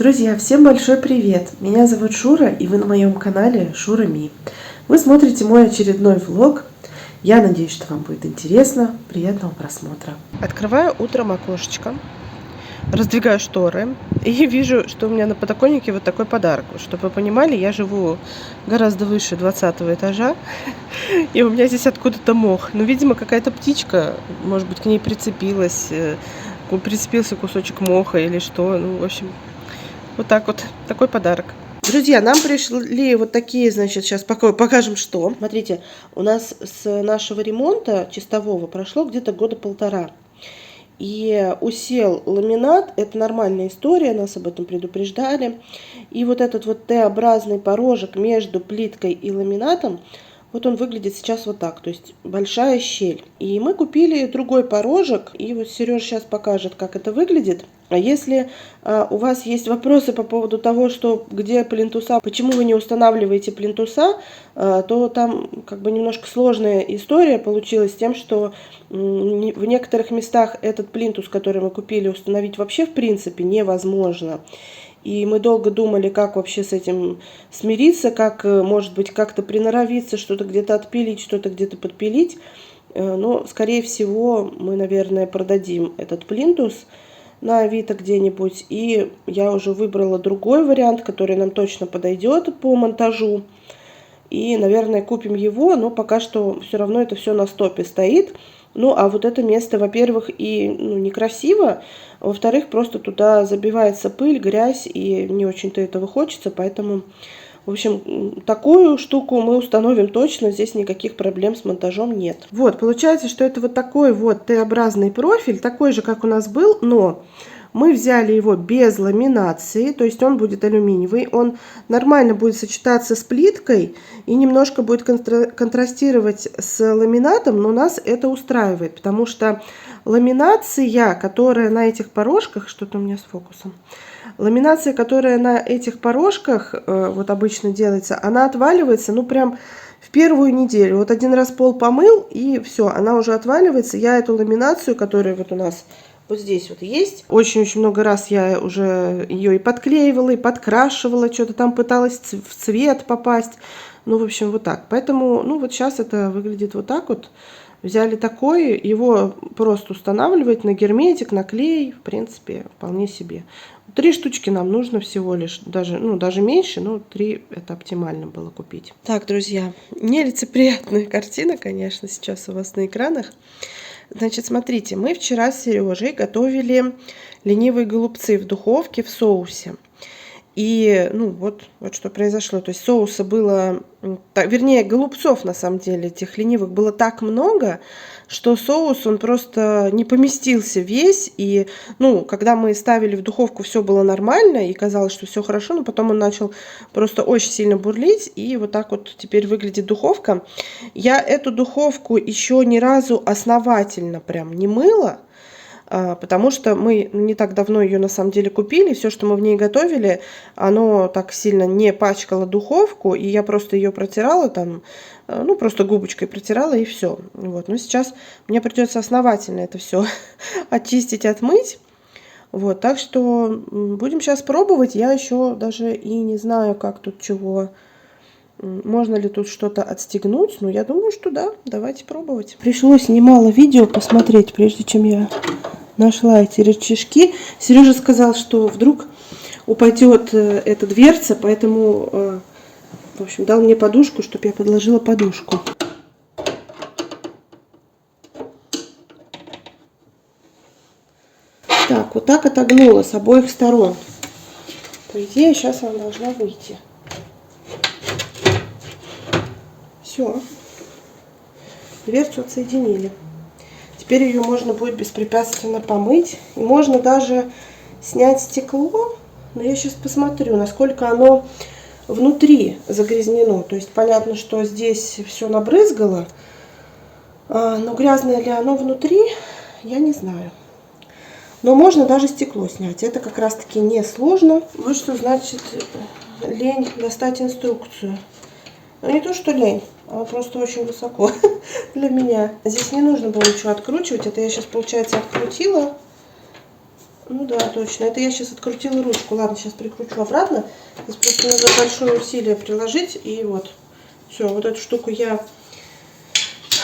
Друзья, всем большой привет! Меня зовут Шура, и вы на моем канале Шура Ми. Вы смотрите мой очередной влог. Я надеюсь, что вам будет интересно. Приятного просмотра. Открываю утром окошечко, раздвигаю шторы и вижу, что у меня на подоконнике вот такой подарок. Чтобы вы понимали, я живу гораздо выше 20 этажа, и у меня здесь откуда-то мох. Ну, видимо, какая-то птичка, может быть, к ней прицепился кусочек моха или что. Ну, в общем, вот так вот, такой подарок. Друзья, нам пришли вот такие, значит, сейчас покажем, что. Смотрите, у нас с нашего ремонта чистового прошло где-то года полтора. И усел ламинат, это нормальная история, нас об этом предупреждали. И вот этот вот Т-образный порожек между плиткой и ламинатом, вот он выглядит сейчас вот так, то есть большая щель. И мы купили другой порожек, и вот Сережа сейчас покажет, как это выглядит. А если у вас есть вопросы по поводу того, что где плинтуса, почему вы не устанавливаете плинтуса, то там как бы немножко сложная история получилась тем, что в некоторых местах этот плинтус, который мы купили, установить вообще в принципе невозможно. И мы долго думали, как вообще с этим смириться, как, может быть, как-то приноровиться, что-то где-то отпилить, что-то где-то подпилить. Но, скорее всего, мы, наверное, продадим этот плинтус на Авито где-нибудь. И я уже выбрала другой вариант, который нам точно подойдет по монтажу. И, наверное, купим его, но пока что все равно это все на стопе стоит. Ну, а вот это место, во-первых, и некрасиво, во-вторых, просто туда забивается пыль, грязь, и не очень-то этого хочется, поэтому, в общем, такую штуку мы установим точно, здесь никаких проблем с монтажом нет. Вот, получается, что это вот такой вот Т-образный профиль, такой же, как у нас был, но мы взяли его без ламинации, то есть он будет алюминиевый, он нормально будет сочетаться с плиткой и немножко будет контрастировать с ламинатом, но нас это устраивает, потому что ламинация, которая на этих порожках, что-то у меня с фокусом, ламинация, которая на этих порожках вот обычно делается, она отваливается, ну прям в первую неделю. Вот один раз пол помыл, и все, она уже отваливается. Я эту ламинацию, которая вот у нас вот здесь вот есть. Очень-очень много раз я уже ее и подклеивала, и подкрашивала, что-то там пыталась в цвет попасть. Ну, в общем, вот так. Поэтому, ну, вот сейчас это выглядит вот так вот. Взяли такой, его просто устанавливать на герметик, на клей, в принципе, вполне себе. 3 штучки нам нужно всего лишь, даже меньше, но 3 это оптимально было купить. Так, друзья, нелицеприятная картина, конечно, сейчас у вас на экранах. Значит, смотрите, мы вчера с Сережей готовили ленивые голубцы в духовке в соусе. И, ну, вот что произошло. То есть соуса было, вернее, голубцов, на самом деле, этих ленивых было так много, что соус, он просто не поместился весь. И, ну, когда мы ставили в духовку, все было нормально, и казалось, что все хорошо, но потом он начал просто очень сильно бурлить, и вот так вот теперь выглядит духовка. Я эту духовку еще ни разу основательно прям не мыла, потому что мы не так давно ее на самом деле купили. Все, что мы в ней готовили, оно так сильно не пачкало духовку. И я просто ее протирала там, ну просто губочкой протирала и все. Вот. Но сейчас мне придется основательно это все очистить, отмыть. Вот. Так что будем сейчас пробовать. Я еще даже и не знаю, как тут чего. Можно ли тут что-то отстегнуть? Ну, я думаю, что да. Давайте пробовать. Пришлось немало видео посмотреть, прежде чем я нашла эти рычажки. Сережа сказал, что вдруг упадет эта дверца, поэтому, в общем, дал мне подушку, чтобы я подложила подушку. Так, вот так отогнула с обоих сторон. По идее, сейчас она должна выйти. Все. Дверцу отсоединили. Теперь ее можно будет беспрепятственно помыть. И можно даже снять стекло. Но я сейчас посмотрю, насколько оно внутри загрязнено. То есть понятно, что здесь все набрызгало. Но грязное ли оно внутри, я не знаю. Но можно даже стекло снять. Это как раз таки не сложно. Вот что значит лень достать инструкцию. Ну не то, что лень. Она просто очень высоко для меня. Здесь не нужно было ничего откручивать. Это я сейчас, получается, открутила. Ну да, точно. Это я сейчас открутила ручку. Ладно, сейчас прикручу обратно. Здесь просто надо большое усилие приложить. И вот. Все, вот эту штуку я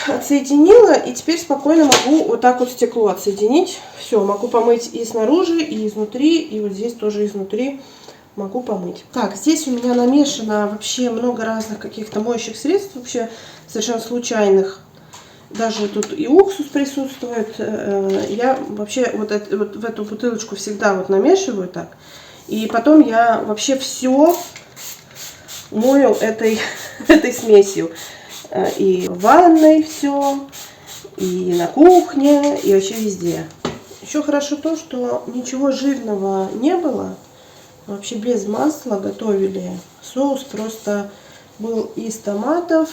отсоединила. И теперь спокойно могу вот так вот стекло отсоединить. Все, могу помыть и снаружи, и изнутри. И вот здесь тоже изнутри могу помыть. Так, здесь у меня намешано вообще много разных каких-то моющих средств. Вообще совершенно случайных. Даже тут и уксус присутствует. Я вообще вот в эту бутылочку всегда вот намешиваю так. И потом я вообще все мою этой смесью. И в ванной все, и на кухне, и вообще везде. Еще хорошо то, что ничего жирного не было. Вообще без масла готовили. Соус просто был из томатов,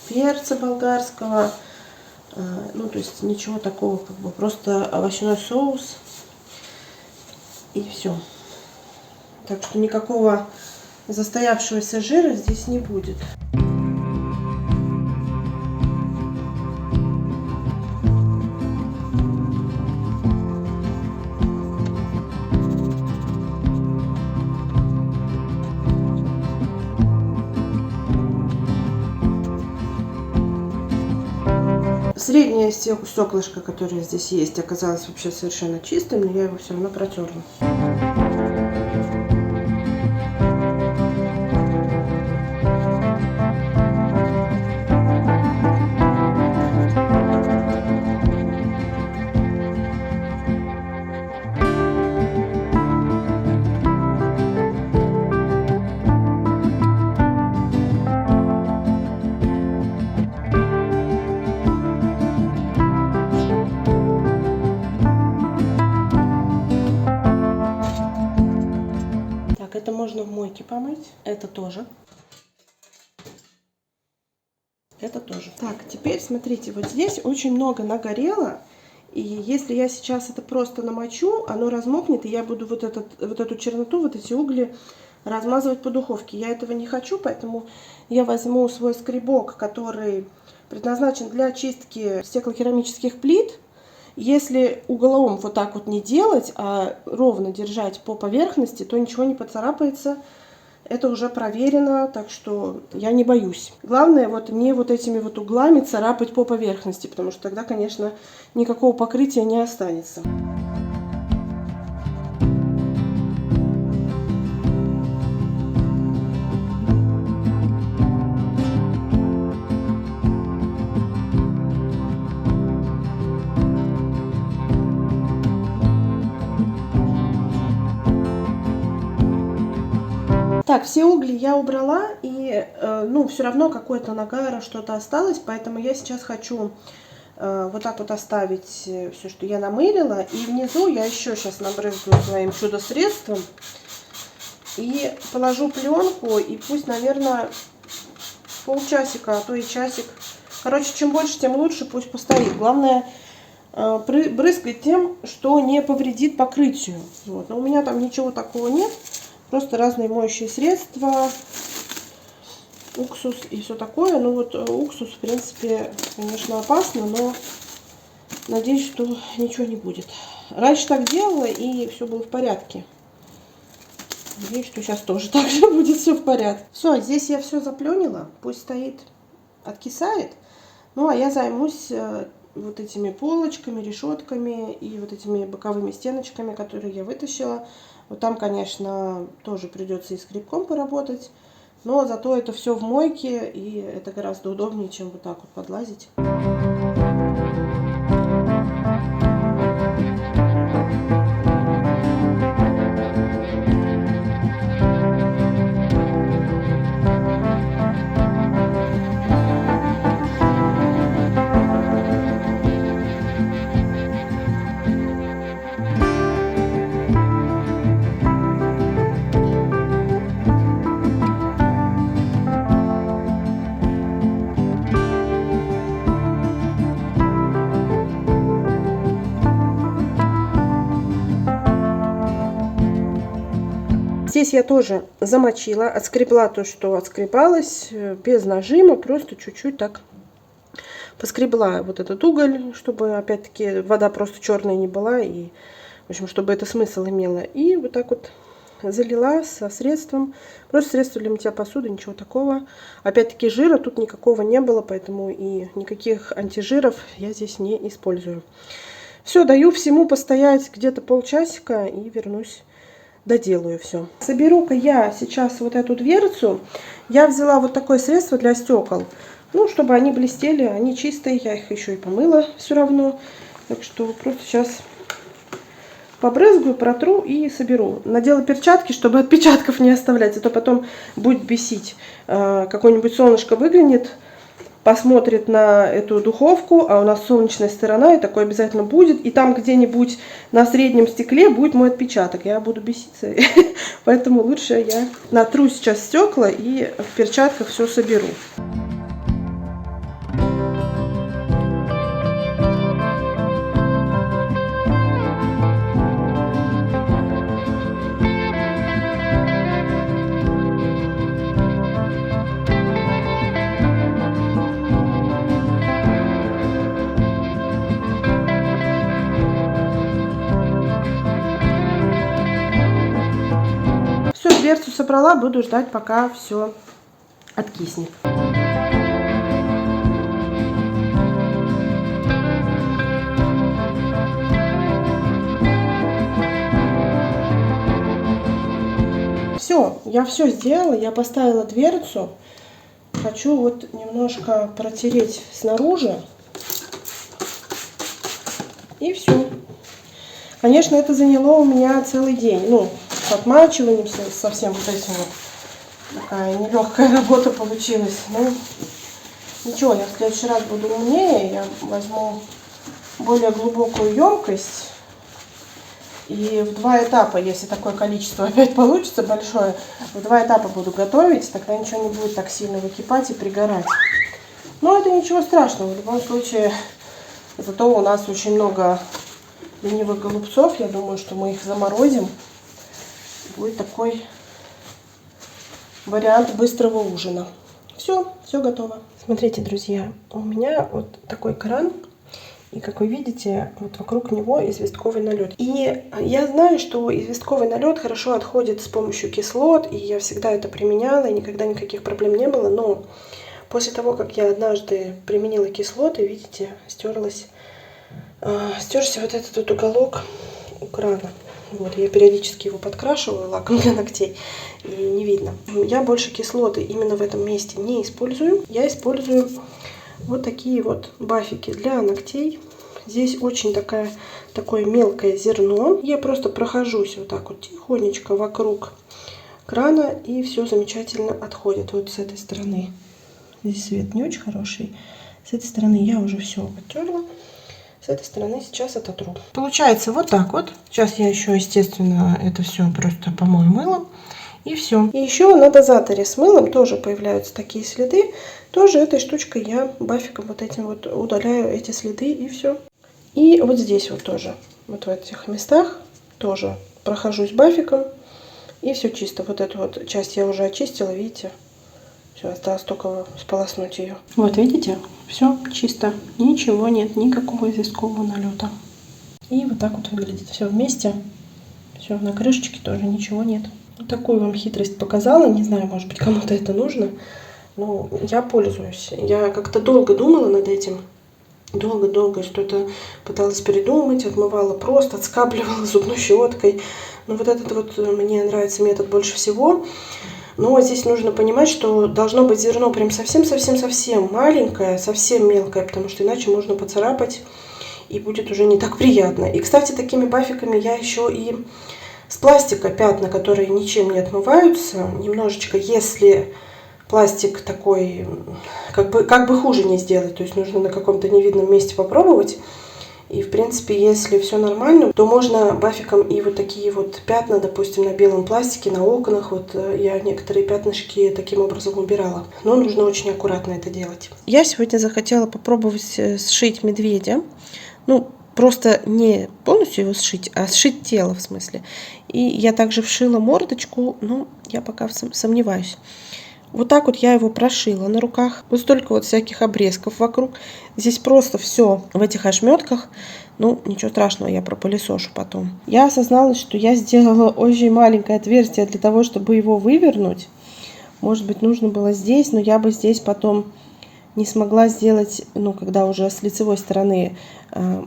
перца болгарского, ну то есть ничего такого, как бы просто овощной соус и все. Так что никакого застоявшегося жира здесь не будет. Среднее стеклышко, которое здесь есть, оказалось вообще совершенно чистым, но я его все равно протерла. Это можно в мойке помыть. Это тоже. Это тоже. Так, теперь смотрите, вот здесь очень много нагорело. И если я сейчас это просто намочу, оно размокнет, и я буду вот эту черноту, вот эти угли размазывать по духовке. Я этого не хочу, поэтому я возьму свой скребок, который предназначен для чистки стеклокерамических плит. Если углом вот так вот не делать, а ровно держать по поверхности, то ничего не поцарапается. Это уже проверено, так что я не боюсь. Главное вот не вот этими вот углами царапать по поверхности, потому что тогда, конечно, никакого покрытия не останется. Так, все угли я убрала, и ну, все равно какое-то нагара, что-то осталось, поэтому я сейчас хочу вот так вот оставить все, что я намылила, и внизу я еще сейчас набрызгаю своим чудо-средством и положу пленку, и пусть, наверное, полчасика, а то и часик. Короче, чем больше, тем лучше, пусть постоит. Главное брызгать тем, что не повредит покрытию. Вот. Но у меня там ничего такого нет. Просто разные моющие средства, уксус и все такое. Ну вот уксус, в принципе, конечно, опасно, но надеюсь, что ничего не будет. Раньше так делала, и все было в порядке. Надеюсь, что сейчас тоже так же будет все в порядке. Все, здесь я все запленила, пусть стоит, откисает. Ну, а я займусь вот этими полочками, решетками и вот этими боковыми стеночками, которые я вытащила. Вот там, конечно, тоже придется и скребком поработать, но зато это все в мойке, и это гораздо удобнее, чем вот так вот подлазить. Здесь я тоже замочила, отскребла то, что отскребалось, без нажима, просто чуть-чуть так поскребла вот этот уголь, чтобы опять-таки вода просто черная не была и В общем, чтобы это смысл имело. И вот так вот залила со средством. Просто средство для мытья посуды, ничего такого. Опять-таки жира тут никакого не было, поэтому и никаких антижиров я здесь не использую. Все, даю всему постоять где-то полчасика и вернусь, доделаю все. Соберу-ка я сейчас вот эту дверцу. Я взяла вот такое средство для стекол. Ну, чтобы они блестели, они чистые. Я их еще и помыла все равно. Так что просто сейчас побрызгаю, протру и соберу. Надела перчатки, чтобы отпечатков не оставлять, а то потом будет бесить. Какое-нибудь солнышко выглянет, посмотрит на эту духовку, а у нас солнечная сторона, и такое обязательно будет. И там где-нибудь на среднем стекле будет мой отпечаток. Я буду беситься. Поэтому лучше я натру сейчас стекла и в перчатках все соберу. Дверцу собрала, буду ждать, пока все откиснет. Все, я все сделала, я поставила дверцу. Хочу вот немножко протереть снаружи. И все. Конечно, это заняло у меня целый день. Ну, с отмачиванием, со всем вот этим вот. Такая нелегкая работа получилась. Ну, ничего, я в следующий раз буду умнее. Я возьму более глубокую емкость. И в 2 этапа, если такое количество опять получится большое, в 2 этапа буду готовить. Тогда ничего не будет так сильно выкипать и пригорать. Но это ничего страшного. В любом случае, зато у нас очень много ленивых голубцов. Я думаю, что мы их заморозим. Будет такой вариант быстрого ужина. Все готово. Смотрите, друзья, у меня вот такой кран. И, как вы видите, вот вокруг него известковый налет. И я знаю, что известковый налет хорошо отходит с помощью кислот. И я всегда это применяла, и никогда никаких проблем не было. Но после того, как я однажды применила кислоты, видите, стерся вот этот вот уголок у крана. Вот, я периодически его подкрашиваю лаком для ногтей, и не видно. Я больше кислоты именно в этом месте не использую. Я использую вот такие вот бафики для ногтей. Здесь очень такое мелкое зерно. Я просто прохожусь вот так вот тихонечко вокруг крана, и все замечательно отходит. Вот с этой стороны. Здесь свет не очень хороший. С этой стороны я уже все оттерла. С этой стороны сейчас ототру. Получается вот так вот. Сейчас я еще, естественно, это все просто помою мылом. И все. И еще на дозаторе с мылом тоже появляются такие следы. Тоже этой штучкой я бафиком вот этим вот удаляю эти следы, и все. И вот здесь вот тоже. Вот в этих местах тоже прохожусь бафиком. И все чисто. Вот эту вот часть я уже очистила, видите. Все, осталось только сполоснуть ее. Вот видите, все чисто. Ничего нет, никакого известкового налета. И вот так вот выглядит все вместе. Все, на крышечке тоже ничего нет. Вот такую вам хитрость показала. Не знаю, может быть, кому-то это нужно. Но я пользуюсь. Я как-то долго думала над этим. Долго что-то пыталась передумать. Отмывала просто, отскабливала зубной щеткой. Но вот этот вот мне нравится метод больше всего. Но здесь нужно понимать, что должно быть зерно прям совсем маленькое, совсем мелкое, потому что иначе можно поцарапать, и будет уже не так приятно. И, кстати, такими бафиками я еще и с пластика пятна, которые ничем не отмываются, немножечко, если пластик такой, как бы хуже не сделать, то есть нужно на каком-то невидном месте попробовать. И, в принципе, если все нормально, то можно бафиком и вот такие вот пятна, допустим, на белом пластике, на окнах. Вот я некоторые пятнышки таким образом убирала. Но нужно очень аккуратно это делать. Я сегодня захотела попробовать сшить медведя. Ну, просто не полностью его сшить, а сшить тело, в смысле. И я также вшила мордочку, но я пока сомневаюсь. Вот так вот я его прошила на руках. Вот столько вот всяких обрезков вокруг. Здесь просто все в этих ошметках. Ну, ничего страшного, я пропылесошу потом. Я осозналась, что я сделала очень маленькое отверстие для того, чтобы его вывернуть. Может быть, нужно было здесь, но я бы здесь потом не смогла сделать, ну, когда уже с лицевой стороны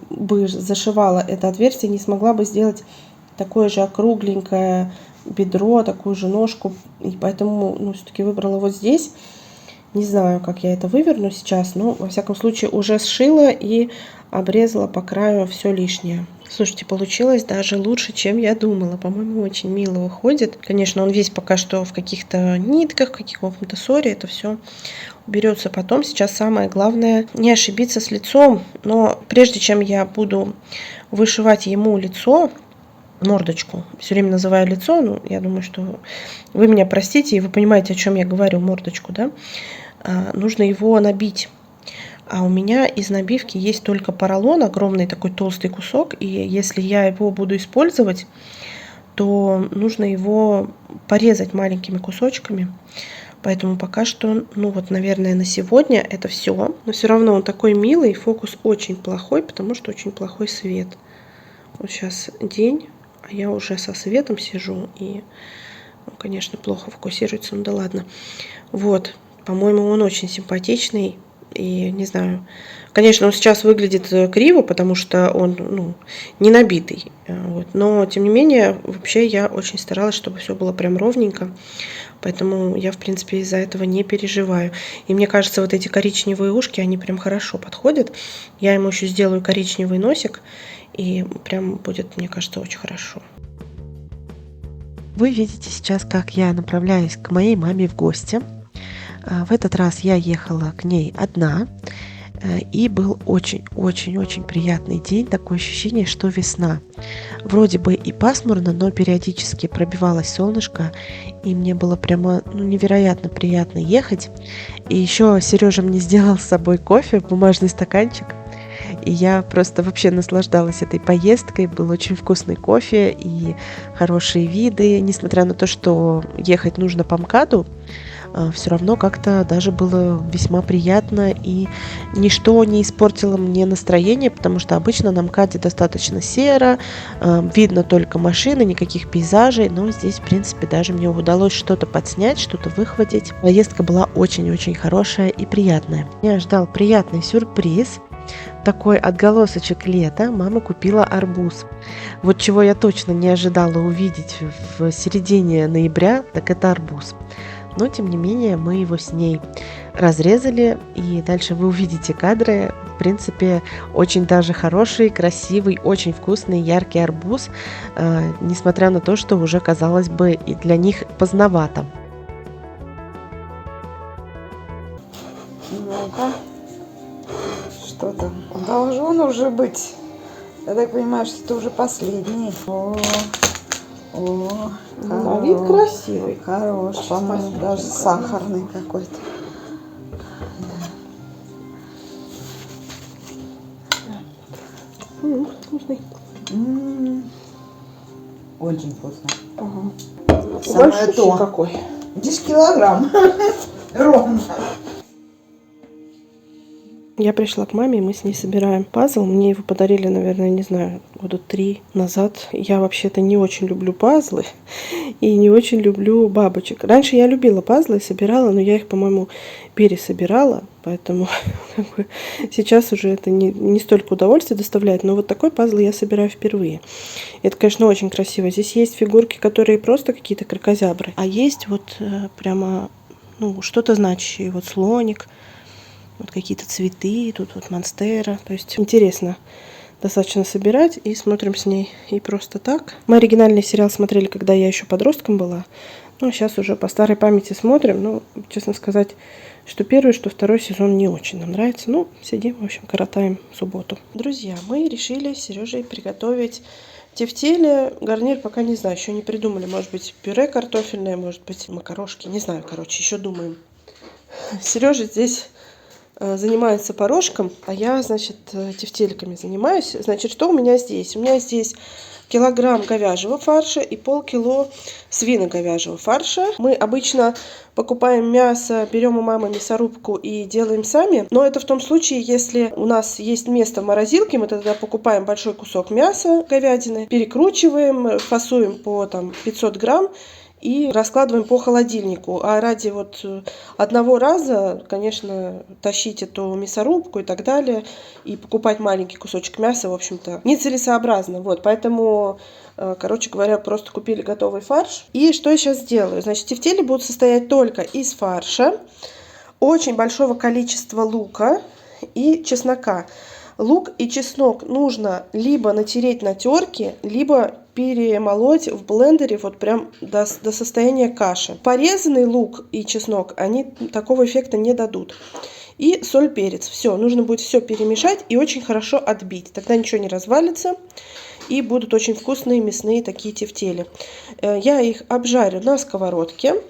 бы зашивала это отверстие, не смогла бы сделать такое же округленькое бедро, такую же ножку. И поэтому, ну, все-таки выбрала вот здесь. Не знаю, как я это выверну сейчас, но, во всяком случае, уже сшила и обрезала по краю все лишнее. Слушайте, получилось даже лучше, чем я думала. По-моему, очень мило выходит. Конечно, он весь пока что в каких-то нитках, в каком-то ссоре. Это все уберется потом. Сейчас самое главное не ошибиться с лицом. Но прежде чем я буду вышивать ему лицо, мордочку, все время называю лицо, ну, я думаю, что вы меня простите, и вы понимаете, о чем я говорю, мордочку, да? Нужно его набить. А у меня из набивки есть только поролон, огромный такой толстый кусок, и если я его буду использовать, то нужно его порезать маленькими кусочками. Поэтому пока что, ну вот, наверное, на сегодня это все. Но все равно он такой милый, фокус очень плохой, потому что очень плохой свет. Вот сейчас день, а я уже со светом сижу, и, ну, конечно, плохо фокусируется, ну да ладно. Вот, по-моему, он очень симпатичный. И не знаю, конечно, он сейчас выглядит криво, потому что он, ну, не набитый. Вот. Но, тем не менее, вообще я очень старалась, чтобы все было прям ровненько. Поэтому я, в принципе, из-за этого не переживаю. И мне кажется, вот эти коричневые ушки, они прям хорошо подходят. Я ему еще сделаю коричневый носик, и прям будет, мне кажется, очень хорошо. Вы видите сейчас, как я направляюсь к моей маме в гости. В этот раз я ехала к ней одна, и был очень-очень-очень приятный день, такое ощущение, что весна. Вроде бы и пасмурно, но периодически пробивалось солнышко, и мне было прямо, ну, невероятно приятно ехать. И еще Сережа мне сделал с собой кофе, бумажный стаканчик, и я просто вообще наслаждалась этой поездкой. Был очень вкусный кофе и хорошие виды, несмотря на то, что ехать нужно по МКАДу. Все равно как-то даже было весьма приятно, и ничто не испортило мне настроение, потому что обычно на МКАДе достаточно серо, видно только машины, никаких пейзажей, но здесь, в принципе, даже мне удалось что-то подснять, что-то выхватить. Поездка была очень-очень хорошая и приятная. Меня ждал приятный сюрприз. Такой отголосочек лета. Мама купила арбуз. Вот чего я точно не ожидала увидеть в середине ноября, так это арбуз. Но, тем не менее, мы его с ней разрезали, и дальше вы увидите кадры. В принципе, очень даже хороший, красивый, очень вкусный, яркий арбуз, несмотря на то, что уже, казалось бы, и для них поздновато. Ну-ка, что там? Должен уже быть. Я так понимаю, что это уже последний. На вид красивый. Хорош, по-моему, даже сахарный какой-то. Вкусный. Очень вкусно. Ага. Самое Большущий то. какой. 10 килограмм. Ровно. Я пришла к маме, и мы с ней собираем пазл. Мне его подарили, наверное, не знаю, года 3 назад. Я вообще-то не очень люблю пазлы и не очень люблю бабочек. Раньше я любила пазлы, собирала, но я их, по-моему, пересобирала. Поэтому как бы, сейчас уже это не столько удовольствия доставляет. Но вот такой пазл я собираю впервые. Это, конечно, очень красиво. Здесь есть фигурки, которые просто какие-то кракозябры. А есть вот прямо, ну, что-то значащее. Вот слоник. Вот какие-то цветы, тут вот монстера. То есть интересно достаточно собирать, и смотрим с ней и просто так. Мы оригинальный сериал смотрели, когда я еще подростком была. Ну, сейчас уже по старой памяти смотрим. Ну, честно сказать, что первый, что второй сезон не очень нам нравится. Ну, сидим, в общем, коротаем субботу. Друзья, мы решили с Сережей приготовить тефтели. Гарнир пока не знаю, еще не придумали. Может быть, пюре картофельное, может быть, макарошки. Не знаю, короче, еще думаем. Сережа здесь занимается порожком, а я, значит, тефтельками занимаюсь. Значит, что у меня здесь? У меня здесь килограмм говяжьего фарша и полкило свино-говяжьего фарша. Мы обычно покупаем мясо, берем у мамы мясорубку и делаем сами. Но это в том случае, если у нас есть место в морозилке, мы тогда покупаем большой кусок мяса говядины, перекручиваем, фасуем по 500 грамм и раскладываем по холодильнику. А ради вот одного раза, конечно, тащить эту мясорубку и так далее, и покупать маленький кусочек мяса, в общем-то, нецелесообразно. Вот, поэтому, короче говоря, просто купили готовый фарш. И что я сейчас сделаю? Значит, тефтели будут состоять только из фарша, очень большого количества лука и чеснока. Лук и чеснок нужно либо натереть на терке, либо перемолоть в блендере вот прям до состояния каши. Порезанный лук и чеснок, они такого эффекта не дадут. И соль, перец. Все, нужно будет все перемешать и очень хорошо отбить. Тогда ничего не развалится. И будут очень вкусные мясные такие тефтели. Я их обжарю на сковородке.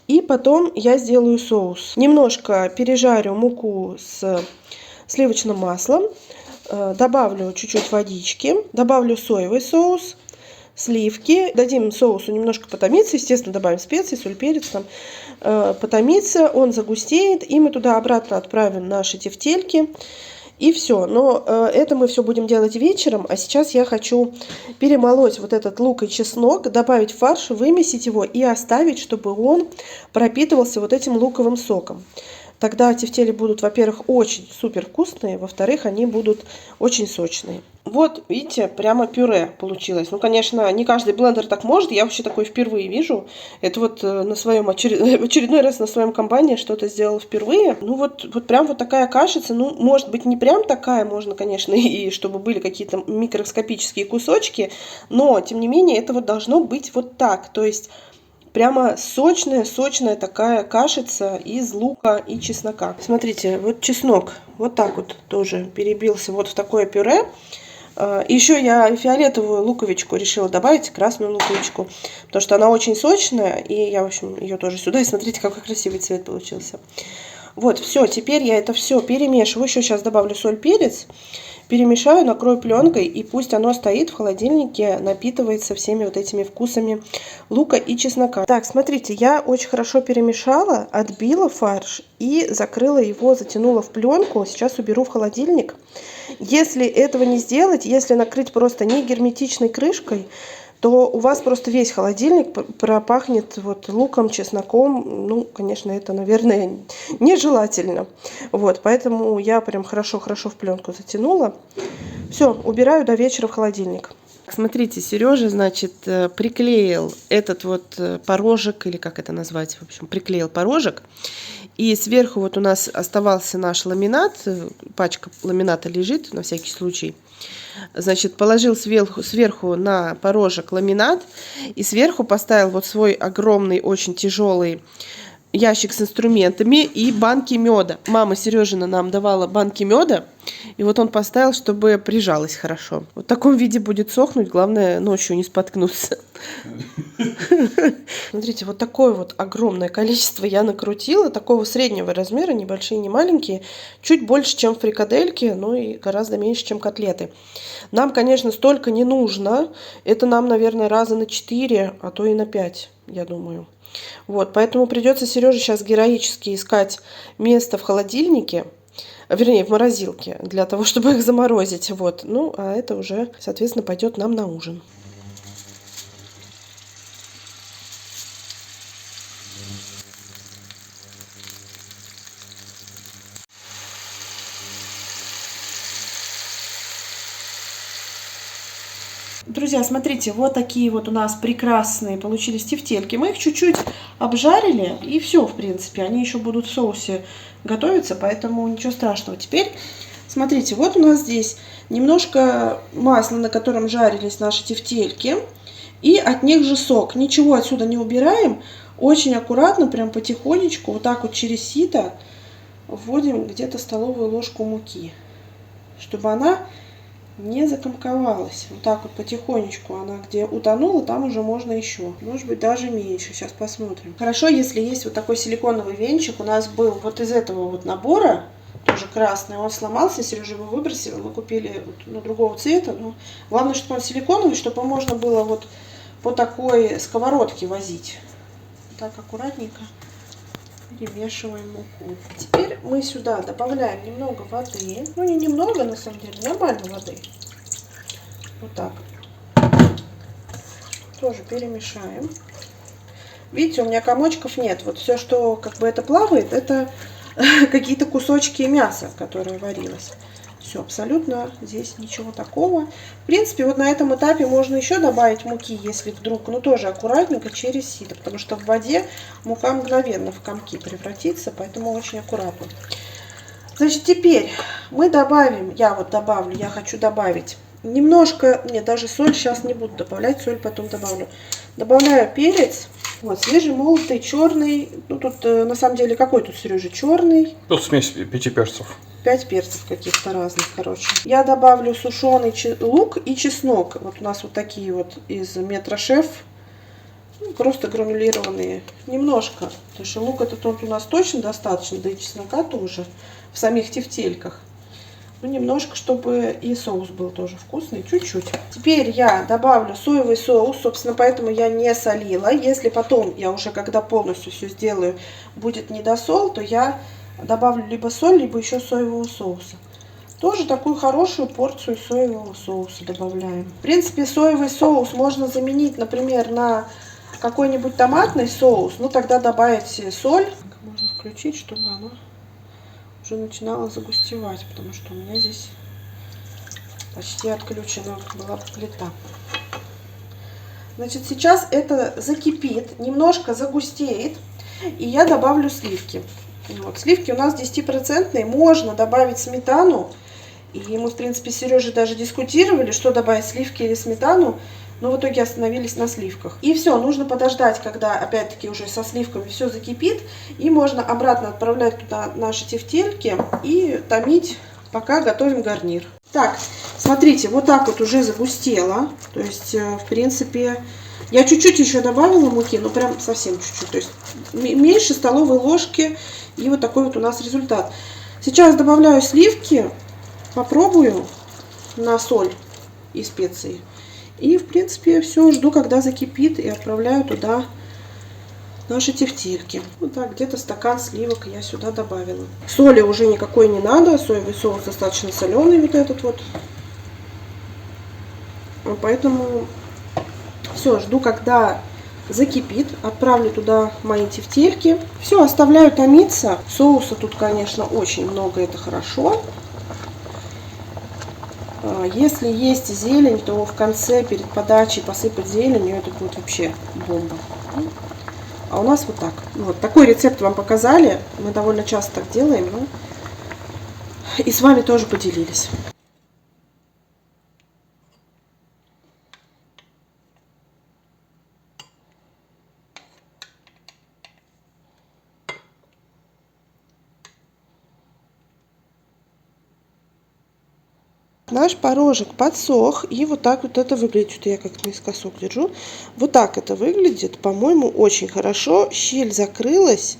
И потом я сделаю соус. Немножко пережарю муку с сливочным маслом. Добавлю чуть-чуть водички. Добавлю соевый соус. Сливки. Дадим соусу немножко потомиться. Естественно, добавим специи, соль, перец. Потомиться, он загустеет. И мы туда обратно отправим наши тефтельки. И все. Но это мы все будем делать вечером. А сейчас я хочу перемолоть вот этот лук и чеснок, добавить в фарш, вымесить его и оставить, чтобы он пропитывался вот этим луковым соком. Тогда тефтели будут, во-первых, очень супер вкусные, во-вторых, они будут очень сочные. Вот, видите, прямо пюре получилось. Ну, конечно, не каждый блендер так может. Я вообще такое впервые вижу. Это вот на своем очередной раз на своем комбайне что-то сделала впервые. Ну, вот прям вот такая кашица. Ну, может быть, не прям такая. Можно, конечно, и чтобы были какие-то микроскопические кусочки. Но, тем не менее, это вот должно быть вот так. То есть прямо сочная такая кашица из лука и чеснока. Смотрите, вот чеснок вот так вот тоже перебился вот в такое пюре. Еще я фиолетовую луковичку решила добавить, красную луковичку, потому что она очень сочная, и я, в общем, ее тоже сюда. И смотрите, какой красивый цвет получился. Вот, все, теперь я это все перемешиваю. Еще сейчас добавлю соль, перец. Перемешаю, накрою пленкой, и пусть оно стоит в холодильнике, напитывается всеми вот этими вкусами лука и чеснока. Так, смотрите, я очень хорошо перемешала, отбила фарш и закрыла его, затянула в пленку. Сейчас уберу в холодильник. Если этого не сделать, если накрыть просто не герметичной крышкой, то у вас просто весь холодильник пропахнет вот луком, чесноком. Ну, конечно, это, наверное, нежелательно. Вот, поэтому я прям хорошо в пленку затянула. Все, убираю до вечера в холодильник. Смотрите, Сережа, значит, приклеил этот вот порожек, или как это назвать, в общем, приклеил порожек. И сверху вот у нас оставался наш ламинат, пачка ламината лежит на всякий случай. Значит, положил сверху на порожек ламинат и сверху поставил вот свой огромный, очень тяжелый ящик с инструментами и банки меда. Мама Сережина нам давала банки меда, и вот он поставил, чтобы прижалось хорошо. Вот в таком виде будет сохнуть, главное ночью не споткнуться. Смотрите, вот такое вот огромное количество я накрутила, такого среднего размера, небольшие, не маленькие, чуть больше, чем фрикадельки, но и гораздо меньше, чем котлеты. Нам, конечно, столько не нужно, это нам, наверное, раза на 4, а то и на 5, я думаю. Вот, поэтому придется Сереже сейчас героически искать место в холодильнике, вернее, в морозилке, для того, чтобы их заморозить. Вот, ну, а это уже, соответственно, пойдет нам на ужин. Друзья, смотрите, вот такие вот у нас прекрасные получились тефтельки. Мы их чуть-чуть обжарили, и все, в принципе. Они еще будут в соусе готовиться, поэтому ничего страшного. Теперь, смотрите, вот у нас здесь немножко масла, на котором жарились наши тефтельки, и от них же сок. Ничего отсюда не убираем. Очень аккуратно, прям потихонечку, вот так вот через сито вводим где-то столовую ложку муки, чтобы она не закомковалась. Вот так вот потихонечку она где утонула, там уже можно еще. Может быть, даже меньше. Сейчас посмотрим. Хорошо, если есть вот такой силиконовый венчик. У нас был вот из этого вот набора. красный, он сломался, Сережа его выбросил, мы купили другого цвета, но главное, чтобы он силиконовый, чтобы можно было вот по такой сковородке возить. Так аккуратненько перемешиваем муку. Теперь мы сюда добавляем немного воды, ну не немного, на самом деле, нормально воды. Вот так. Тоже перемешаем. Видите, у меня комочков нет. Вот все, что как бы это плавает, это какие-то кусочки мяса, которое варилось. Все, абсолютно здесь ничего такого. В принципе, вот на этом этапе можно еще добавить муки, если вдруг, но тоже аккуратненько через сито, потому что в воде мука мгновенно в комки превратится, поэтому очень аккуратно. Значит, теперь мы добавим, я хочу добавить немножко, нет, даже соль сейчас не буду добавлять, соль потом добавлю. Добавляю перец. Вот, свежемолотый, черный. Ну, тут, на самом деле, какой тут, Сережа, черный? Тут смесь 5 перцев. 5 перцев каких-то разных, короче. Я добавлю сушеный лук и чеснок. Вот у нас вот такие вот из Метрошеф. Ну, просто гранулированные. Немножко. Потому что лук этот у нас точно достаточно, да и чеснока тоже. В самих тефтельках. Ну, немножко, чтобы и соус был тоже вкусный, чуть-чуть. Теперь я добавлю соевый соус, собственно, поэтому я не солила. Если потом, я уже когда полностью все сделаю, будет недосол, то я добавлю либо соль, либо еще соевого соуса. Тоже такую хорошую порцию соевого соуса добавляем. В принципе, соевый соус можно заменить, например, на какой-нибудь томатный соус. Ну, тогда добавить соль. Можно включить, чтобы оно уже начинала загустевать, потому что у меня здесь почти отключена была плита. Значит, сейчас это закипит, немножко загустеет, и я добавлю сливки. Вот, сливки у нас 10%, можно добавить сметану, и мы, в принципе, с Сережей даже дискутировали, что добавить, сливки или сметану, но в итоге остановились на сливках. И все, нужно подождать, когда опять-таки уже со сливками все закипит. И можно обратно отправлять туда наши тефтельки и томить, пока готовим гарнир. Так, смотрите, вот так вот уже загустело. То есть, в принципе, я чуть-чуть еще добавила муки, но прям совсем чуть-чуть. То есть, меньше столовой ложки. И вот такой вот у нас результат. Сейчас добавляю сливки, попробую на соль и специи. И, в принципе, все, жду, когда закипит, и отправляю туда наши тефтельки. Вот так, где-то стакан сливок я сюда добавила. Соли уже никакой не надо, соевый соус достаточно соленый вот этот вот. Поэтому все, жду, когда закипит, отправлю туда мои тефтельки. Все, оставляю томиться. Соуса тут, конечно, очень много, это хорошо. Если есть зелень, то в конце, перед подачей, посыпать зеленью, это будет вообще бомба. А у нас вот так. Вот такой рецепт вам показали. Мы довольно часто так делаем. Ну, и с вами тоже поделились. Наш порожек подсох, и вот так вот это выглядит. Что-то я как наискосок держу. Вот так это выглядит, по-моему, очень хорошо. Щель закрылась,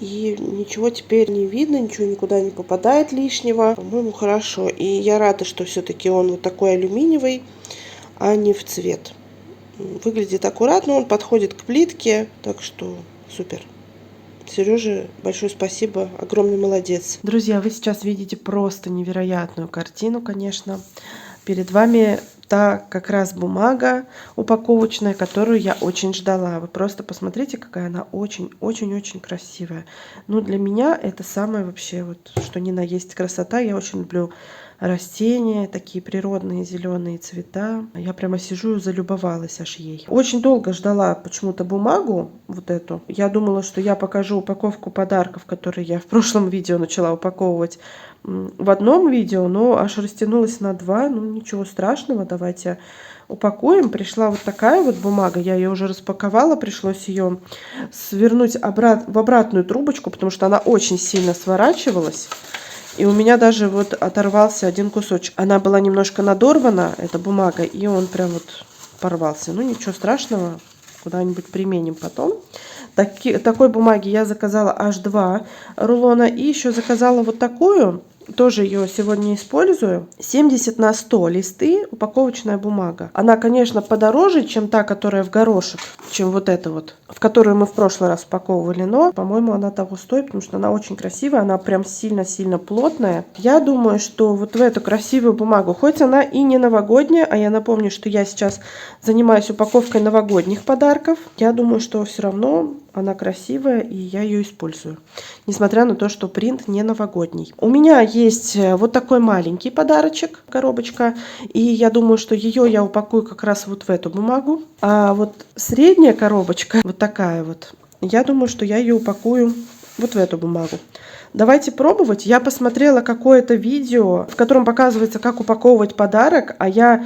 и ничего теперь не видно, ничего никуда не попадает лишнего. По-моему, хорошо. И я рада, что все-таки он вот такой алюминиевый, а не в цвет. Выглядит аккуратно, он подходит к плитке, так что супер. Сереже большое спасибо, огромный молодец. Друзья, вы сейчас видите просто невероятную картину, конечно. Перед вами та как раз бумага упаковочная, которую я очень ждала. Вы просто посмотрите, какая она очень-очень-очень красивая. Ну, для меня это самое вообще, вот, что ни на есть красота. Я очень люблю растения, такие природные зеленые цвета. Я прямо сижу и залюбовалась аж ей. Очень долго ждала почему-то бумагу вот эту. Я думала, что я покажу упаковку подарков, которые я в прошлом видео начала упаковывать в одном видео, но аж растянулась на 2. Ну, ничего страшного, давайте упакуем. Пришла вот такая вот бумага. Я ее уже распаковала, пришлось ее свернуть в обратную трубочку, потому что она очень сильно сворачивалась. И у меня даже вот оторвался один кусочек. Она была немножко надорвана, эта бумага, и он прям вот порвался. Ну, ничего страшного, куда-нибудь применим потом. Такой бумаги я заказала аж 2 рулона. И еще заказала вот такую. Тоже ее сегодня использую. 70 на 100 листы, упаковочная бумага. Она, конечно, подороже, чем та, которая в горошек, чем вот эта вот, в которую мы в прошлый раз упаковывали. Но, по-моему, она того стоит, потому что она очень красивая. Она прям сильно-сильно плотная. Я думаю, что вот в эту красивую бумагу, хоть она и не новогодняя, а я напомню, что я сейчас занимаюсь упаковкой новогодних подарков, я думаю, что все равно она красивая, и я ее использую. Несмотря на то, что принт не новогодний. У меня есть вот такой маленький подарочек, коробочка. И я думаю, что ее я упакую как раз вот в эту бумагу. А вот средняя коробочка, вот такая вот, я думаю, что я ее упакую вот в эту бумагу. Давайте пробовать. Я посмотрела какое-то видео, в котором показывается, как упаковывать подарок. А я,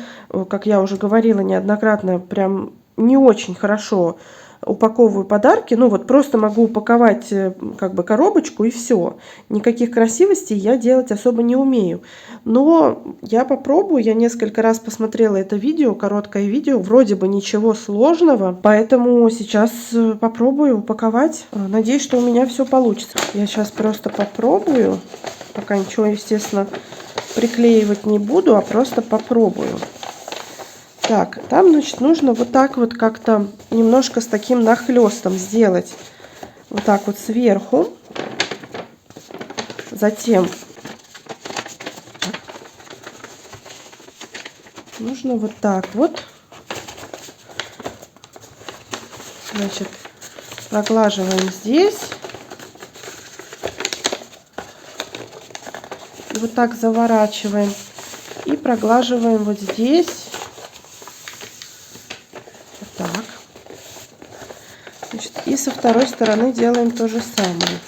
как я уже говорила неоднократно, прям не очень хорошо упаковываю подарки. Ну вот просто могу упаковать как бы коробочку и все. Никаких красивостей я делать особо не умею. Но я попробую. Я несколько раз посмотрела это видео, короткое видео. Вроде бы ничего сложного. Поэтому сейчас попробую упаковать. Надеюсь, что у меня все получится. Я сейчас просто попробую. Пока ничего, естественно, приклеивать не буду, а просто попробую. Так, там, значит, нужно вот так вот как-то немножко с таким нахлестом сделать. Вот так вот сверху. Затем нужно вот так вот. Значит, проглаживаем здесь. И вот так заворачиваем. И проглаживаем вот здесь. Так. Значит, и со второй стороны делаем то же самое.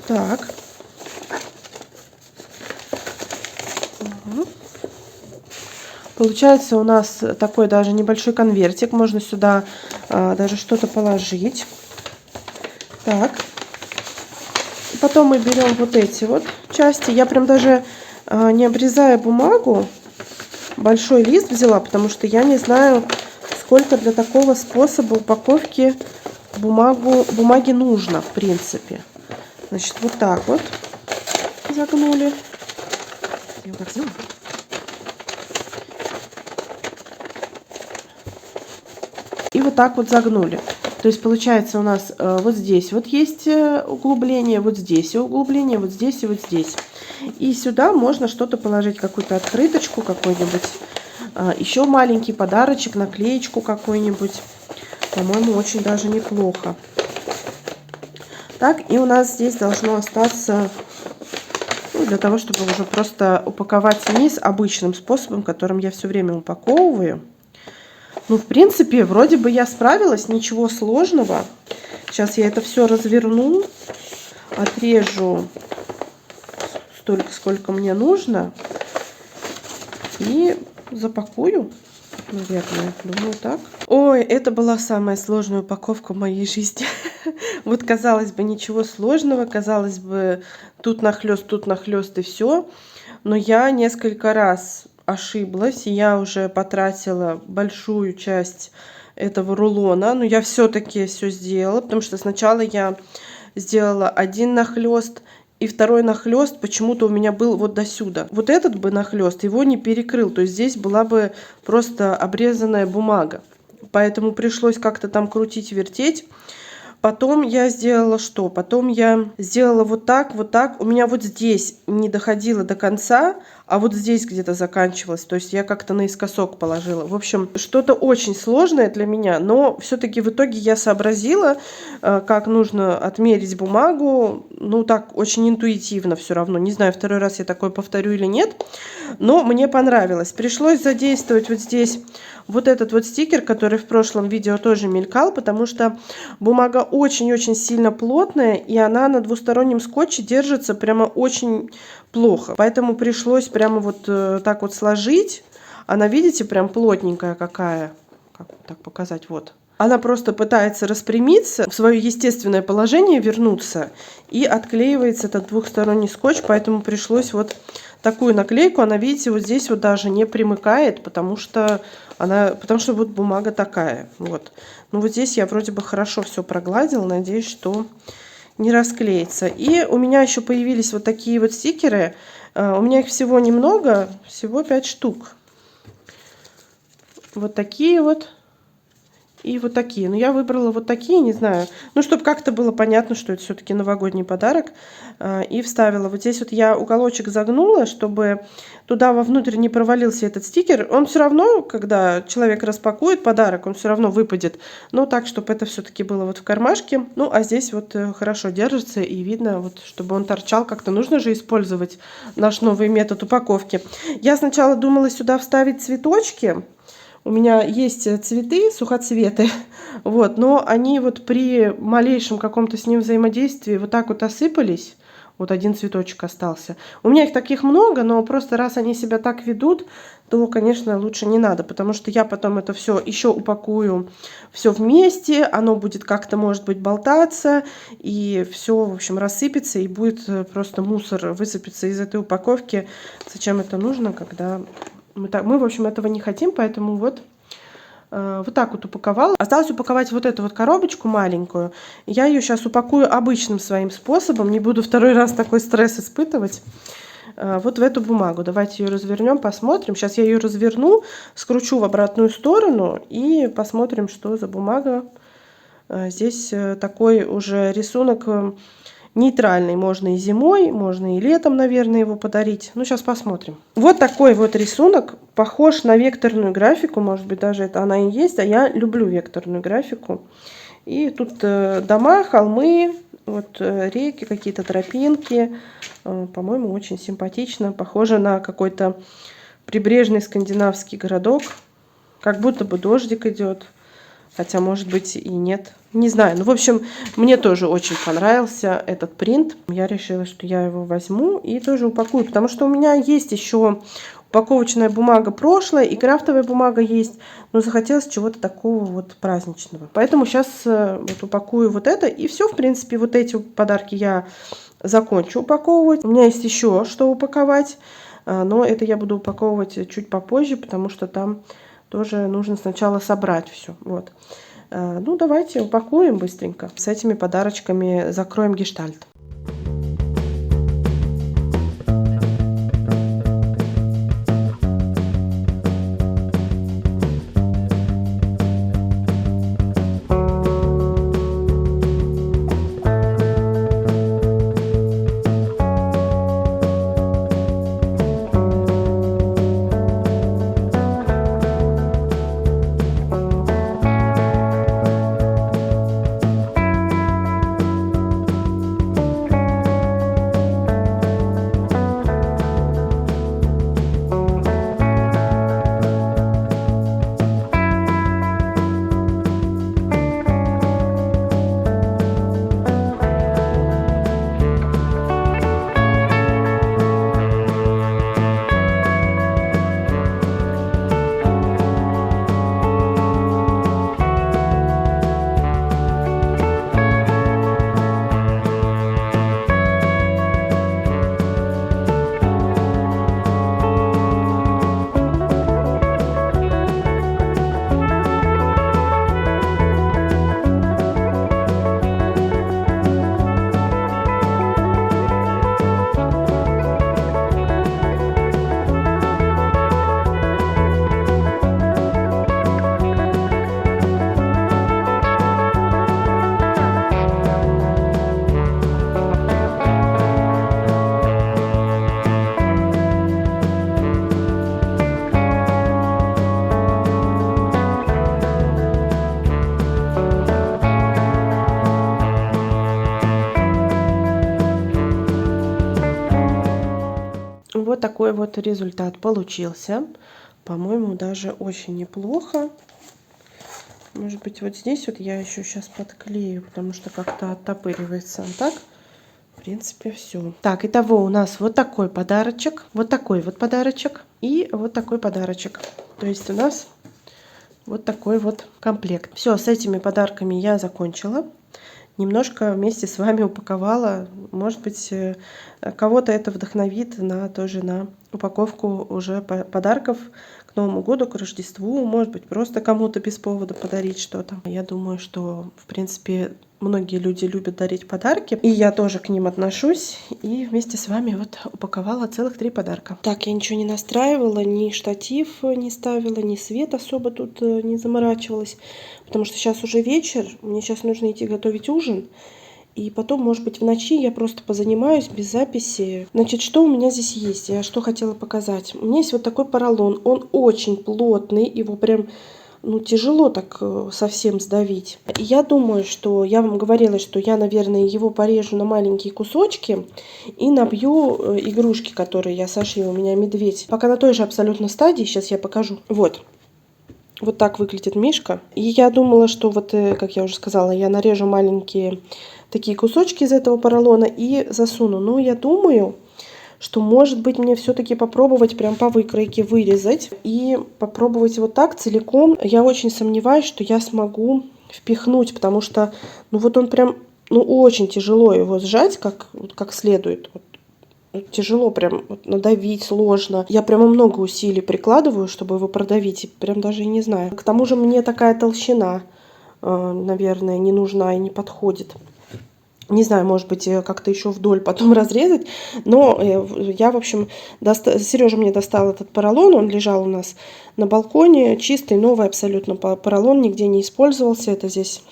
Так. Угу. Получается у нас такой даже небольшой конвертик. Можно сюда даже что-то положить. Так. Потом мы берем вот эти вот части. Я прям даже не обрезая бумагу, большой лист взяла, потому что я не знаю, сколько для такого способа упаковки бумаги нужно, в принципе. Значит, вот так вот загнули. Я вот так сделаю. И вот так вот загнули. То есть получается у нас вот здесь вот есть углубление, вот здесь углубление, вот здесь и вот здесь. И сюда можно что-то положить, какую-то открыточку какой-нибудь, еще маленький подарочек, наклеечку какой-нибудь. По-моему, очень даже неплохо. Так, и у нас здесь должно остаться, ну, для того, чтобы уже просто упаковать низ обычным способом, которым я все время упаковываю. Ну, в принципе, вроде бы я справилась, ничего сложного. Сейчас я это все разверну, отрежу столько, сколько мне нужно, и запакую, наверное, думаю так. Ой, это была самая сложная упаковка в моей жизни. Вот, казалось бы, ничего сложного, казалось бы, тут нахлёст и все. Но я несколько раз ошиблась, и я уже потратила большую часть этого рулона. Но я все-таки все сделала, потому что сначала я сделала один нахлёст, и второй нахлёст почему-то у меня был вот до сюда. Вот этот бы нахлёст его не перекрыл, то есть здесь была бы просто обрезанная бумага. Поэтому пришлось как-то там крутить, вертеть. Потом я сделала что? Потом я сделала вот так, вот так. У меня вот здесь не доходило до конца, а вот здесь где-то заканчивалось. То есть я как-то наискосок положила. В общем, что-то очень сложное для меня, но все-таки в итоге я сообразила, как нужно отмерить бумагу. Ну, так, очень интуитивно все равно. Не знаю, второй раз я такое повторю или нет, но мне понравилось. Пришлось задействовать вот здесь вот этот вот стикер, который в прошлом видео тоже мелькал, потому что бумага очень-очень сильно плотная, и она на двустороннем скотче держится прямо очень плохо. Поэтому пришлось прямо вот так вот сложить. Она, видите, прям плотненькая какая. Как так показать? Вот. Она просто пытается распрямиться, в свое естественное положение вернуться, и отклеивается этот двухсторонний скотч, поэтому пришлось вот такую наклейку. Она, видите, вот здесь вот даже не примыкает, потому что вот бумага такая. Вот. Ну вот здесь я вроде бы хорошо все прогладила, надеюсь, что не расклеится. И у меня еще появились вот такие вот стикеры. У меня их всего немного, всего 5 штук. Вот такие вот. И вот такие. Но я выбрала вот такие, не знаю. Ну, чтобы как-то было понятно, что это все-таки новогодний подарок. И вставила. Вот здесь вот я уголочек загнула, чтобы туда вовнутрь не провалился этот стикер. Он все равно, когда человек распакует подарок, он все равно выпадет. Но так, чтобы это все-таки было вот в кармашке. Ну, а здесь вот хорошо держится и видно, вот, чтобы он торчал. Как-то нужно же использовать наш новый метод упаковки. Я сначала думала сюда вставить цветочки. У меня есть цветы, сухоцветы, вот, но они вот при малейшем каком-то с ним взаимодействии вот так вот осыпались. Вот один цветочек остался. У меня их таких много, но просто раз они себя так ведут, то, конечно, лучше не надо, потому что я потом это все еще упакую все вместе, оно будет как-то, может быть, болтаться, и все, в общем, рассыпется, и будет просто мусор высыпется из этой упаковки. Зачем это нужно, когда... Мы, в общем, этого не хотим, поэтому вот так вот упаковала. Осталось упаковать вот эту вот коробочку маленькую. Я ее сейчас упакую обычным своим способом. Не буду второй раз такой стресс испытывать. Вот в эту бумагу. Давайте ее развернем, посмотрим. Сейчас я ее разверну, скручу в обратную сторону и посмотрим, что за бумага. Здесь такой уже рисунок... Нейтральный, можно и зимой, можно и летом, наверное, его подарить. Ну, сейчас посмотрим. Вот такой вот рисунок, похож на векторную графику, может быть, даже это она и есть, а я люблю векторную графику. И тут дома, холмы, вот реки, какие-то тропинки. По-моему, очень симпатично, похоже на какой-то прибрежный скандинавский городок. Как будто бы дождик идет. Хотя, может быть, и нет. Не знаю. Ну, в общем, мне тоже очень понравился этот принт. Я решила, что я его возьму и тоже упакую. Потому что у меня есть еще упаковочная бумага прошлая и крафтовая бумага есть. Но захотелось чего-то такого вот праздничного. Поэтому сейчас вот упакую вот это. И все, в принципе, вот эти подарки я закончу упаковывать. У меня есть еще что упаковать. Но это я буду упаковывать чуть попозже, потому что там... тоже нужно сначала собрать все. Вот. Ну, давайте упакуем быстренько. С этими подарочками закроем гештальт. Вот такой вот результат получился. По-моему, даже очень неплохо. Может быть, вот здесь вот я еще сейчас подклею, потому что как-то оттопыривается. А так, в принципе, все. Так, итого у нас вот такой подарочек, вот такой вот подарочек и вот такой подарочек. То есть у нас Вот такой вот комплект. Все, с этими подарками я закончила. Немножко вместе с вами упаковала. Может быть, кого-то это вдохновит тоже на упаковку уже подарков к Новому году, к Рождеству. Может быть, просто кому-то без повода подарить что-то. Я думаю, что, в принципе, многие люди любят дарить подарки. И я тоже к ним отношусь. И вместе с вами вот упаковала целых 3 подарка. Так, я ничего не настраивала, ни штатив не ставила, ни свет особо тут не заморачивалась. Потому что сейчас уже вечер, мне сейчас нужно идти готовить ужин. И потом, может быть, в ночи я просто позанимаюсь без записи. Значит, что у меня здесь есть? Я что хотела показать. У меня есть вот такой поролон. Он очень плотный, его прям тяжело так совсем сдавить. И я думаю, что я вам говорила, что я, наверное, его порежу на маленькие кусочки и набью игрушки, которые я сошью. У меня медведь. Пока на той же абсолютно стадии. Сейчас я покажу. Вот. Вот так выглядит мишка. И я думала, что вот, как я уже сказала, я нарежу маленькие такие кусочки из этого поролона и засуну. Но я думаю, что, может быть, мне все-таки попробовать прям по выкройке вырезать и попробовать вот так целиком. Я очень сомневаюсь, что я смогу впихнуть, потому что, вот он прям, очень тяжело его сжать, как следует. Тяжело прям надавить, сложно. Я прямо много усилий прикладываю, чтобы его продавить. И прям даже и не знаю. К тому же мне такая толщина, наверное, не нужна и не подходит. Не знаю, может быть, как-то еще вдоль потом разрезать. Но я, в общем, Сережа мне достал этот поролон. Он лежал у нас на балконе. Чистый, новый абсолютно поролон. Нигде не использовался. Это здесь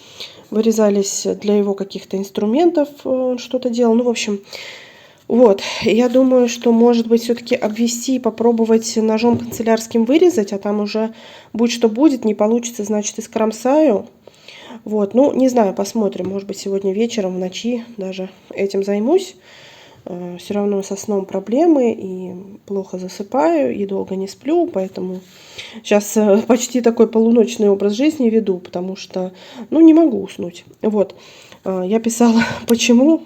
вырезались для его каких-то инструментов. Он что-то делал. В общем... Вот, я думаю, что, может быть, все-таки обвести и попробовать ножом канцелярским вырезать, а там уже будь что будет, не получится, значит, искромсаю. Вот, не знаю, посмотрим, может быть, сегодня вечером, в ночи даже этим займусь. Все равно со сном проблемы, и плохо засыпаю, и долго не сплю, поэтому сейчас почти такой полуночный образ жизни веду, потому что, не могу уснуть. Вот. Я писала, почему,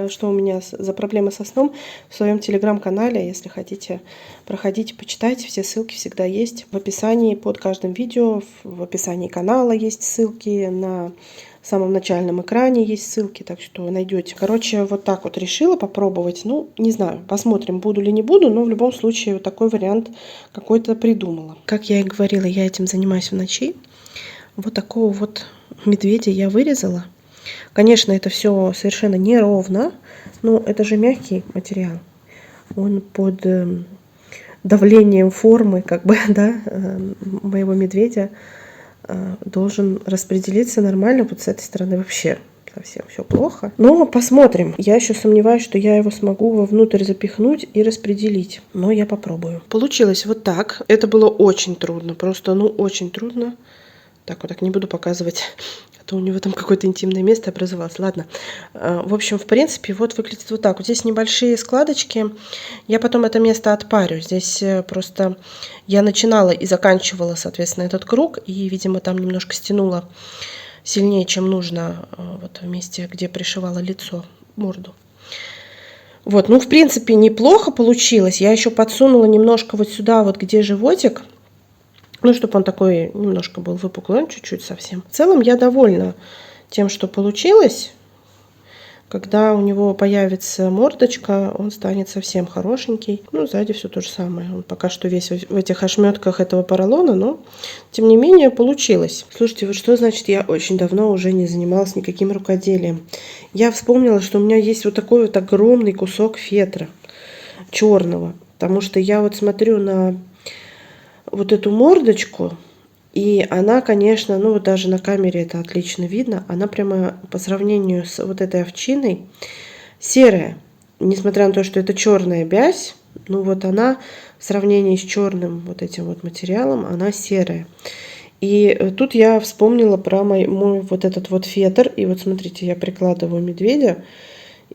что у меня за проблемы со сном в своем телеграм-канале. Если хотите, проходите, почитайте. Все ссылки всегда есть в описании под каждым видео. В описании канала есть ссылки, на самом начальном экране есть ссылки, так что найдете. Короче, вот так вот решила попробовать. Не знаю, посмотрим, буду ли не буду, но в любом случае вот такой вариант какой-то придумала. Как я и говорила, я этим занимаюсь в ночи. Вот такого вот медведя я вырезала. Конечно, это все совершенно неровно, но это же мягкий материал. Он под давлением формы, моего медведя должен распределиться нормально. Вот с этой стороны вообще совсем все плохо. Но посмотрим. Я еще сомневаюсь, что я его смогу вовнутрь запихнуть и распределить. Но я попробую. Получилось вот так. Это было очень трудно. Просто, очень трудно. Так не буду показывать, а то у него там какое-то интимное место образовалось. Ладно. В общем, в принципе, вот выглядит вот так. Вот здесь небольшие складочки. Я потом это место отпарю. Здесь просто я начинала и заканчивала, соответственно, этот круг. И, видимо, там немножко стянула сильнее, чем нужно, вот в месте, где пришивала лицо, морду. Вот, в принципе, неплохо получилось. Я еще подсунула немножко вот сюда, вот где животик. Чтобы он такой немножко был выпуклый, чуть-чуть совсем. В целом я довольна тем, что получилось. Когда у него появится мордочка, он станет совсем хорошенький. Сзади все то же самое. Он пока что весь в этих ошметках этого поролона, но тем не менее получилось. Слушайте, вот что значит, я очень давно уже не занималась никаким рукоделием. Я вспомнила, что у меня есть вот такой вот огромный кусок фетра черного. Потому что я вот смотрю на вот эту мордочку, и она, конечно, даже на камере это отлично видно, она прямо по сравнению с вот этой овчиной серая. Несмотря на то, что это черная бязь, она в сравнении с черным вот этим вот материалом, она серая. И тут я вспомнила про мой вот этот вот фетр, и вот смотрите, я прикладываю медведя,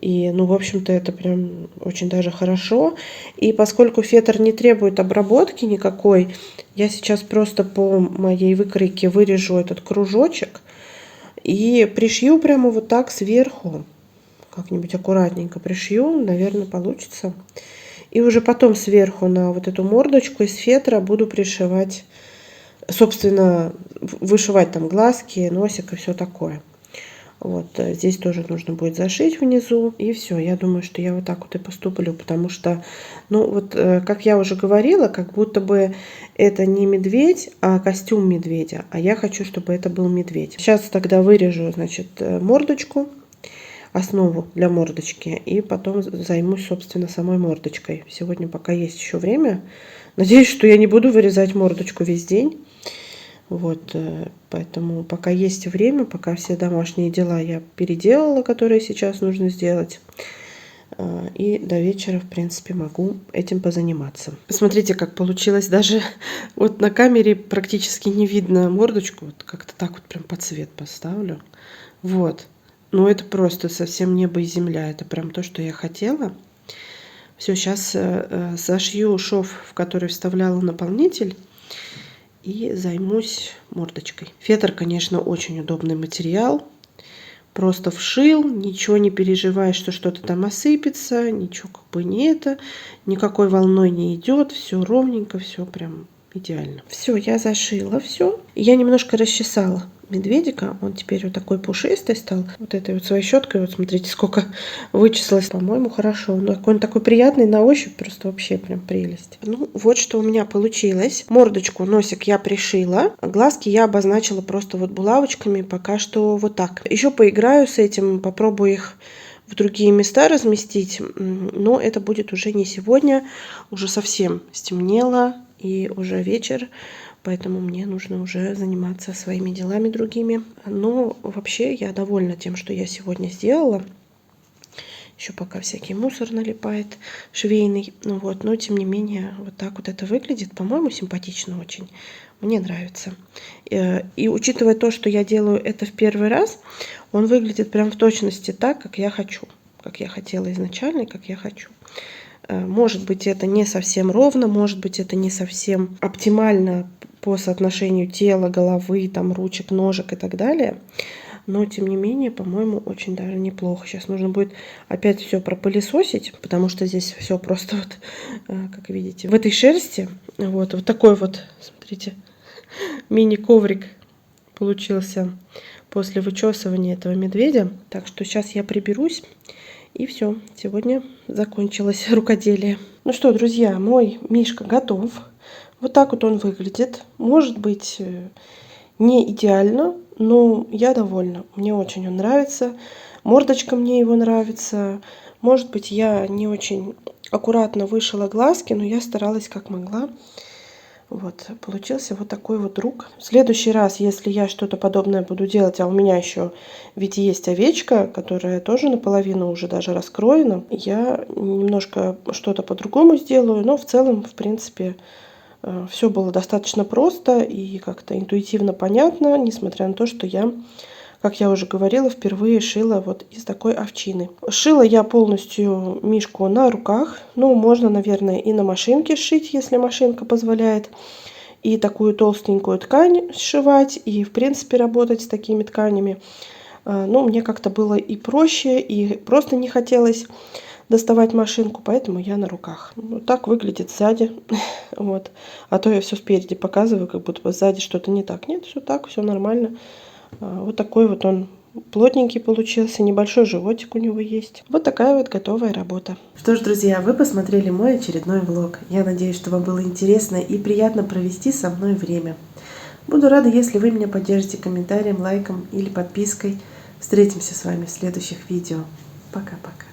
и, в общем-то, это прям очень даже хорошо. И поскольку фетр не требует обработки никакой, я сейчас просто по моей выкройке вырежу этот кружочек и пришью прямо вот так сверху. Как-нибудь аккуратненько пришью, наверное, получится. И уже потом сверху на вот эту мордочку из фетра буду пришивать собственно, вышивать там глазки, носик и все такое. Вот здесь тоже нужно будет зашить внизу, и все. Я думаю, что я вот так вот и поступлю, потому что, ну вот, как я уже говорила, как будто бы это не медведь, а костюм медведя, а я хочу, чтобы это был медведь. Сейчас тогда вырежу, значит, мордочку, основу для мордочки, и потом займусь, собственно, самой мордочкой. Сегодня пока есть еще время. Надеюсь, что я не буду вырезать мордочку весь день. Вот, поэтому пока есть время, пока все домашние дела я переделала, которые сейчас нужно сделать, и до вечера, в принципе, могу этим позаниматься. Посмотрите, как получилось. Даже вот на камере практически не видно мордочку. Вот как-то так вот прям под цвет поставлю. Вот. Ну, это просто совсем небо и земля. Это прям то, что я хотела. Все, сейчас зашью шов, в который вставляла наполнитель, и займусь мордочкой. Фетр, конечно, очень удобный материал. Просто вшил, ничего не переживай, что что-то там осыпется, ничего как бы не это, никакой волной не идет, все ровненько, все прям идеально. Все, я зашила все. Я немножко расчесала медведика, он теперь вот такой пушистый стал. Вот этой вот своей щеткой, вот смотрите, сколько вычесалось. По-моему, хорошо. Он такой приятный на ощупь, просто вообще прям прелесть. Ну, вот что у меня получилось. Мордочку, носик я пришила, глазки я обозначила просто вот булавочками, пока что вот так. Еще поиграю с этим, попробую их в другие места разместить, но это будет уже не сегодня, уже совсем стемнело и уже вечер. Поэтому мне нужно уже заниматься своими делами другими. Но вообще я довольна тем, что я сегодня сделала. Еще пока всякий мусор налипает швейный. Ну вот, но тем не менее, вот так вот это выглядит. По-моему, симпатично очень. Мне нравится. И учитывая то, что я делаю это в первый раз, он выглядит прям в точности так, как я хочу. Как я хотела изначально, как я хочу. Может быть, это не совсем ровно, может быть, это не совсем оптимально по соотношению тела, головы, там, ручек, ножек и так далее. Но, тем не менее, по-моему, очень даже неплохо. Сейчас нужно будет опять все пропылесосить, потому что здесь все просто вот, как видите, в этой шерсти. Вот такой вот, смотрите, мини-коврик получился после вычесывания этого медведя. Так что сейчас я приберусь. И все, сегодня закончилось рукоделие. Ну что, друзья, мой мишка готов. Вот так вот он выглядит. Может быть, не идеально, но я довольна. Мне очень он нравится. Мордочка мне его нравится. Может быть, я не очень аккуратно вышила глазки, но я старалась как могла. Вот, получился вот такой вот друг. В следующий раз, если я что-то подобное буду делать, а у меня еще ведь есть овечка, которая тоже наполовину уже даже раскроена, я немножко что-то по-другому сделаю, но в целом, в принципе, все было достаточно просто и как-то интуитивно понятно, несмотря на то, что я, как я уже говорила, впервые шила вот из такой овчины. Шила я полностью мишку на руках. Ну, можно, наверное, и на машинке сшить, если машинка позволяет. И такую толстенькую ткань сшивать, и, в принципе, работать с такими тканями. Но мне как-то было и проще, и просто не хотелось доставать машинку, поэтому я на руках. Вот так выглядит сзади. Вот. А то я все спереди показываю, как будто бы сзади что-то не так. Нет, все так, все нормально. Вот такой вот он плотненький получился, небольшой животик у него есть. Вот такая вот готовая работа. Что ж, друзья, вы посмотрели мой очередной влог. Я надеюсь, что вам было интересно и приятно провести со мной время. Буду рада, если вы меня поддержите комментарием, лайком или подпиской. Встретимся с вами в следующих видео. Пока-пока.